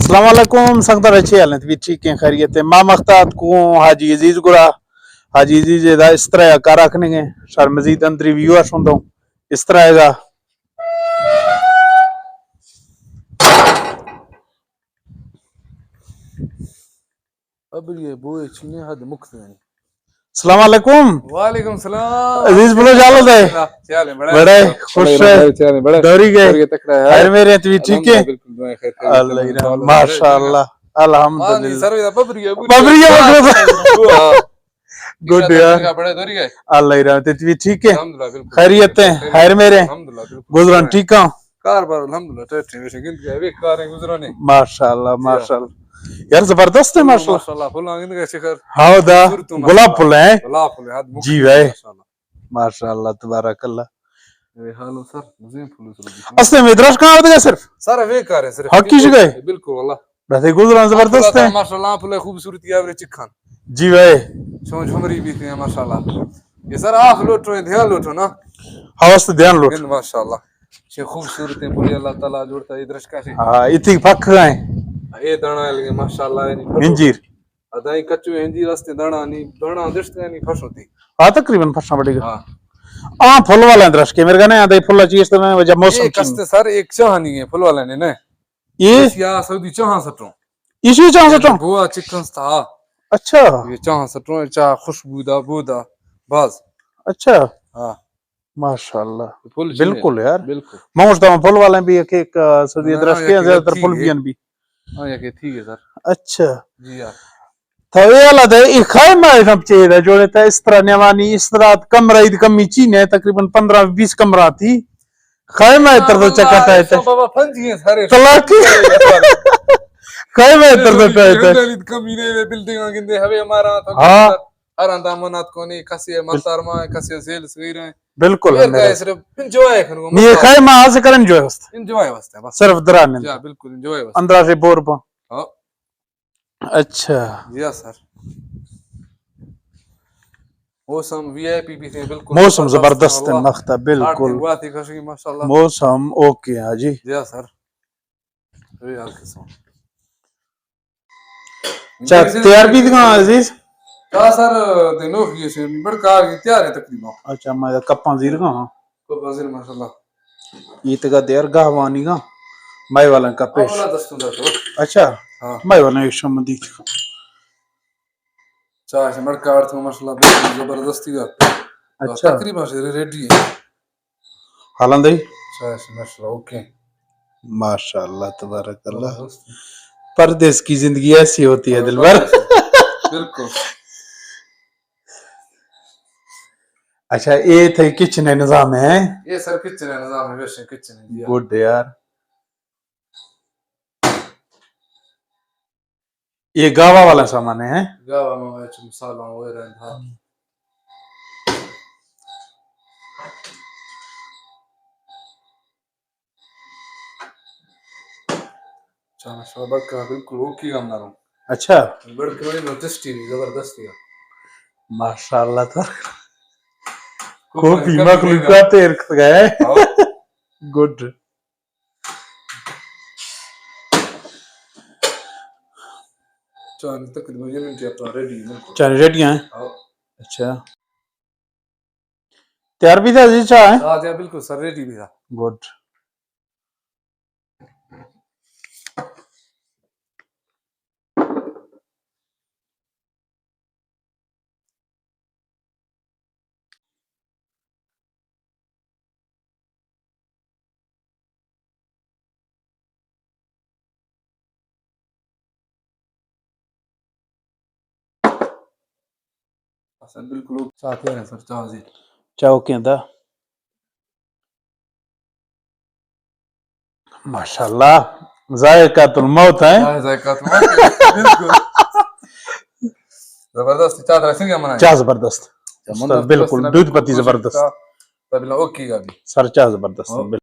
अस्सलाम वालेकुम संगत अच्छी हाल भी ठीक है खैरियत है माँ मख्तात को हाजी अजीज गुरा हाजी अजीज इस तरह का रखने सर मजीद अंदर व्यूअर सुनता हूँ इस तरह का अब ये बोए चीने हद मुक्त नहीं। अस्सलाम वालेकुम वालेकुम सलाम अजीज बोलो जालो दे बड़े खुश है दौरी गए खैर मेरे भी ठीक है अल्लाह माशाल्लाह अल्हम्दुलिल्लाह सर बबरिया बबरिया गुड यार बड़े दौरी गए अल्लाह रहमत भी ठीक है अल्हम्दुलिल्लाह खैरियत है खैर मेरे अल्हम्दुलिल्लाह गुजरान ठीक हूं कार पर अल्हम्दुलिल्लाह टेस्ट में गिनत गए वे कार गुजराने माशाल्लाह माशाल्लाह यार जबरदस्त है माशाल्लाह माशाल्लाह फुल गिनत गए शिखर हाँ दा गुलाब फूल है गुलाब फुल हद मुक्त जी भाई माशाल्लाह माशाल्लाह तबारकल्लाह वे हालो सर मुझे फुल असले में इधर कहां होता है सिर्फ सर वे कार है सिर्फ हक किस गए बिल्कुल वाला वैसे गुजरान जबरदस्त है माशाल्लाह फुल खूबसूरती आवरे चिकन जी भाई छो झुमरी भी थी माशाल्लाह ये सर आप लोटो ध्यान लोटो ना हवस ध्यान लो माशाल्लाह ये खूबसूरत है पूरी अल्लाह ताला जोड़ता है दृश्य कैसे हां इतनी फक गए ये दाना लगे माशाल्लाह यानी इंजीर अदाई कच्चो इंजीर रास्ते दाना नहीं दाना दृश्य यानी फस होती हां तकरीबन फसना पड़ेगा हां आ फूल वाला दृश्य के मेरे का नहीं आते फूल चाहिए तो मैं वजह मौसम ये कस्ते सर एक चाहनी है फुल वाला ने ना ये या सऊदी चाह सटो इसी चाह सटो बुआ चिकन था अच्छा ये चाह सटो चाह खुशबूदा बूदा बस अच्छा हां माशाल्लाह फुल बिल्कुल यार बिल्कुल मौसम फूल वाले भी एक सऊदी दृश्य के ज्यादातर फूल भी हां ये ठीक है सर अच्छा जी यार तो ये वाला है ये खाए में सब चाहिए जो रहता है इस तरह नेवानी इस तरह कमरा ईद कमी चीन है तकरीबन 15-20 कमरा थी खाए में इधर तो चकता है बाबा फंजी है सारे तलाक खाए में इधर तो चकता है ईद कमी ने बिल्डिंग गिंदे हवे हमारा तो हां अरंदा मनात कोनी कसी मतार मा कसी सेल सही रहे बिल्कुल मेरे सिर्फ एंजॉय करूंगा ये खाए में आज करन जो है एंजॉय वास्ते बस सिर्फ दरान जी बिल्कुल एंजॉय वास्ते अंदर से बोर पा हां अच्छा जी सर मौसम वीआईपी भी थे बिल्कुल मौसम जबरदस्त है मख्ता बिल्कुल हुआ थी खुशी माशाल्लाह मौसम ओके हां जी सर अरे यार किस्म तैयार भी दिखा अजीज का सर दिनों की से बड़का की तैयार है तकरीबन अच्छा मैं कप्पा जीर का को बाजिर माशाल्लाह ये तक देर गहवानी का माई वाला का पेश वाला दस्तूर अच्छा हां माई वाला एक शमदी चाह से बड़का अर्थ माशाल्लाह बहुत जबरदस्ती का अच्छा तकरीबन से रेडी है हालन दई चाह से माशाल्लाह ओके माशाल्लाह तबारक अल्लाह परदेश की जिंदगी ऐसी होती है दिलबर बिल्कुल अच्छा ये थे किचन निजाम है ये सर किचन है निजाम है वैसे किचन है गुड यार ये गावा वाला सामान है गावा में मसाला हो रहा है हां चाह से बड़का बिल्कुल ओके काम ना अच्छा बड़के वाली में टेस्टी जबरदस्ती है माशाल्लाह तो खूब मखलूकात इरक गए गुड चांद तकरीबन ये मिनट अपना रेडी है चार रेडी हैं अच्छा तैयार भी था जी चाय हां जी बिल्कुल सर रेडी भी था गुड सर बिल्कुल साथ है सर चाह जी चाहो कहता माशाल्लाह जायकातुल मौत है जायकातुल मौत बिल्कुल जबरदस्त चाह रखेंगे मना चाह जबरदस्त बिल्कुल दूध पत्ती जबरदस्त तबला ओके का भी सर चाह जबरदस्त